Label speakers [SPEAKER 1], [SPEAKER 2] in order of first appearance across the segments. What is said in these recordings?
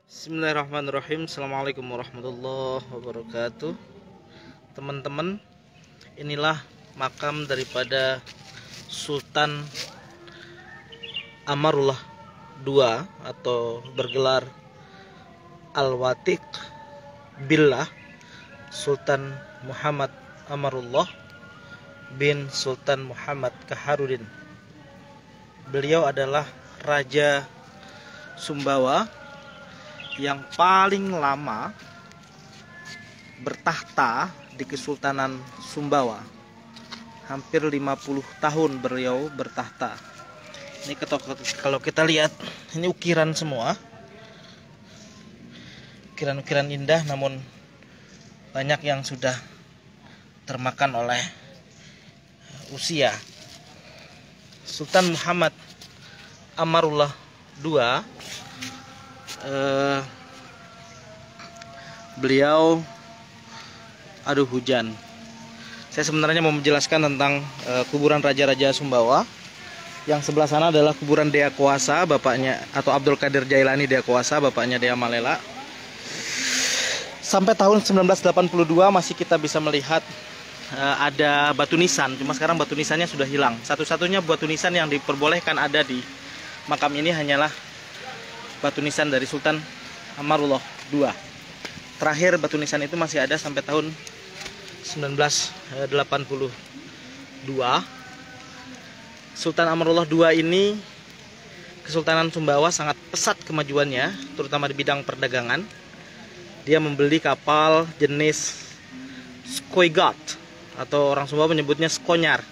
[SPEAKER 1] Bismillahirrahmanirrahim. Assalamualaikum warahmatullahi wabarakatuh. Teman-teman, inilah makam daripada Sultan Amarullah II atau bergelar Al-Watiq Billah Sultan Muhammad Amarullah bin Sultan Muhammad Kaharudin. Beliau adalah Raja Sumbawa yang paling lama bertahta di Kesultanan Sumbawa. Hampir 50 tahun beliau bertahta. Ini kalau kita lihat, ini ukiran semua. Ukiran-ukiran indah, namun banyak yang sudah termakan oleh usia. Sultan Muhammad Amarullah II, beliau hujan. Saya sebenarnya mau menjelaskan tentang kuburan raja-raja Sumbawa. Yang sebelah sana adalah kuburan Dea Kuasa, bapaknya, atau Abdul Qadir Jailani Dea Kuasa, bapaknya Dea Malela. Sampai tahun 1982 masih kita bisa melihat ada batu nisan, cuma sekarang batu nisannya sudah hilang. Satu-satunya batu nisan yang diperbolehkan ada di makam ini hanyalah batu nisan dari Sultan Amarullah II. Terakhir batu nisan itu masih ada sampai tahun 1982. Sultan Amarullah II ini, Kesultanan Sumbawa sangat pesat kemajuannya, terutama di bidang perdagangan. Dia membeli kapal jenis Skoigat, atau orang Sumbawa menyebutnya Skonyar,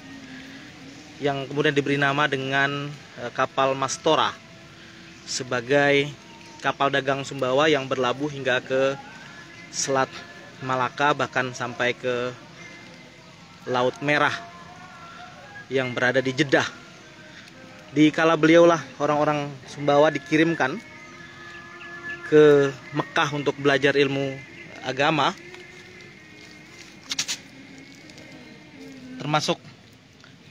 [SPEAKER 1] yang kemudian diberi nama dengan kapal Mastora, sebagai kapal dagang Sumbawa yang berlabuh hingga ke Selat Malaka, bahkan sampai ke Laut Merah yang berada di Jeddah. Di kala beliaulah orang-orang Sumbawa dikirimkan ke Mekah untuk belajar ilmu agama, termasuk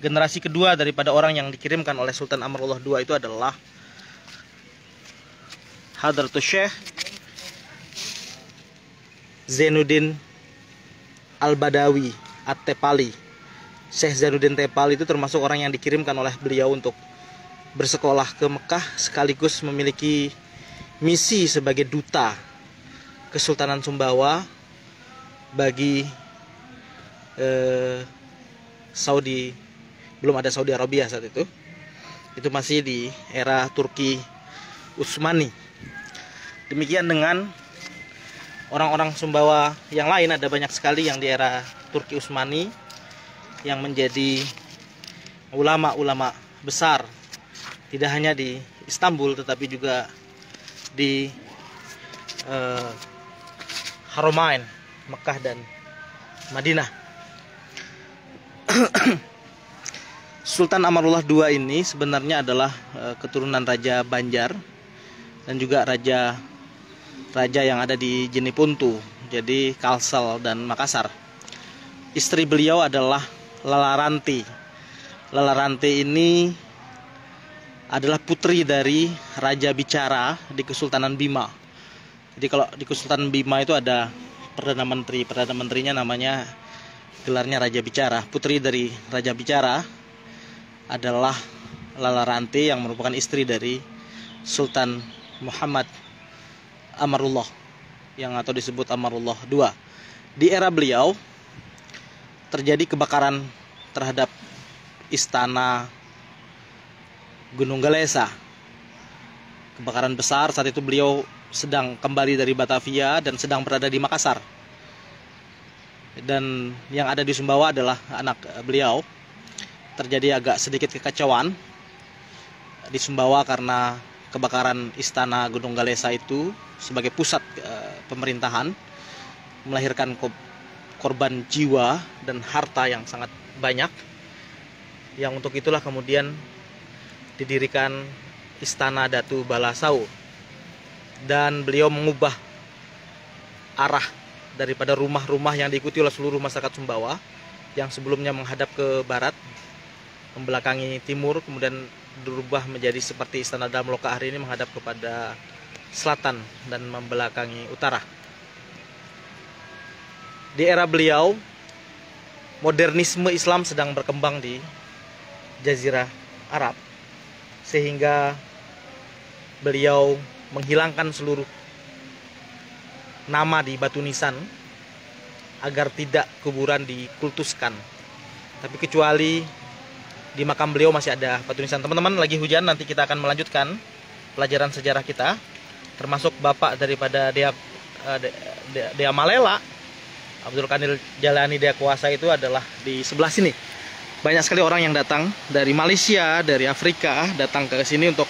[SPEAKER 1] generasi kedua daripada orang yang dikirimkan oleh Sultan Amarullah II itu adalah Hadratus Syekh Zainuddin Al-Badawi At-Tepali. Syekh Zainuddin Tepali itu termasuk orang yang dikirimkan oleh beliau untuk bersekolah ke Mekah, sekaligus memiliki misi sebagai duta Kesultanan Sumbawa bagi Saudi. Belum ada Saudi Arabia saat itu. Itu masih di era Turki Utsmani. Demikian dengan orang-orang Sumbawa yang lain, ada banyak sekali yang di era Turki Utsmani yang menjadi ulama-ulama besar, tidak hanya di Istanbul tetapi juga di Haramain, Mekah dan Madinah. Sultan Amarullah II ini sebenarnya adalah keturunan Raja Banjar dan juga raja yang ada di Jeneponto, jadi Kalsel dan Makassar. Istri beliau adalah Lalaranti. Lalaranti ini adalah putri dari Raja Bicara di Kesultanan Bima. Jadi kalau di Kesultanan Bima itu ada Perdana Menteri. Perdana Menterinya namanya, gelarnya Raja Bicara. Putri dari Raja Bicara adalah Lalaranti yang merupakan istri dari Sultan Muhammad Amarullah, yang atau disebut Amarullah II. Di era beliau terjadi kebakaran terhadap istana Gunung Galesa. Kebakaran besar, saat itu beliau sedang kembali dari Batavia dan sedang berada di Makassar. Dan yang ada di Sumbawa adalah anak beliau. Terjadi agak sedikit kekacauan di Sumbawa karena kebakaran istana Gunung Galesa itu sebagai pusat pemerintahan melahirkan korban jiwa dan harta yang sangat banyak. Yang untuk itulah kemudian didirikan Istana Datu Balasau, dan beliau mengubah arah daripada rumah-rumah yang diikuti oleh seluruh masyarakat Sumbawa yang sebelumnya menghadap ke barat, membelakangi timur, kemudian berubah menjadi seperti Istana Dalam Loka hari ini menghadap kepada selatan dan membelakangi utara. Di era beliau, modernisme Islam sedang berkembang di Jazirah Arab, sehingga beliau menghilangkan seluruh nama di batu nisan agar tidak kuburan dikultuskan. Tapi kecuali di makam beliau masih ada batu nisan. Teman-teman, lagi hujan, nanti kita akan melanjutkan pelajaran sejarah kita, termasuk bapak daripada Dea Malela, Abdul Qadir Jailani Dea Kuasa, itu adalah di sebelah sini. Banyak sekali orang yang datang dari Malaysia, dari Afrika, datang ke sini untuk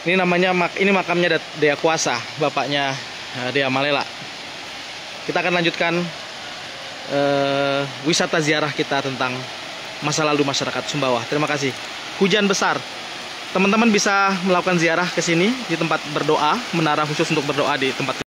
[SPEAKER 1] ini makamnya Dea Kuasa, bapaknya Dea Malela. Kita akan lanjutkan wisata ziarah kita tentang masa lalu masyarakat Sumbawa. Terima kasih. Hujan besar. Teman-teman bisa melakukan ziarah ke sini di tempat berdoa, menara khusus untuk berdoa di tempat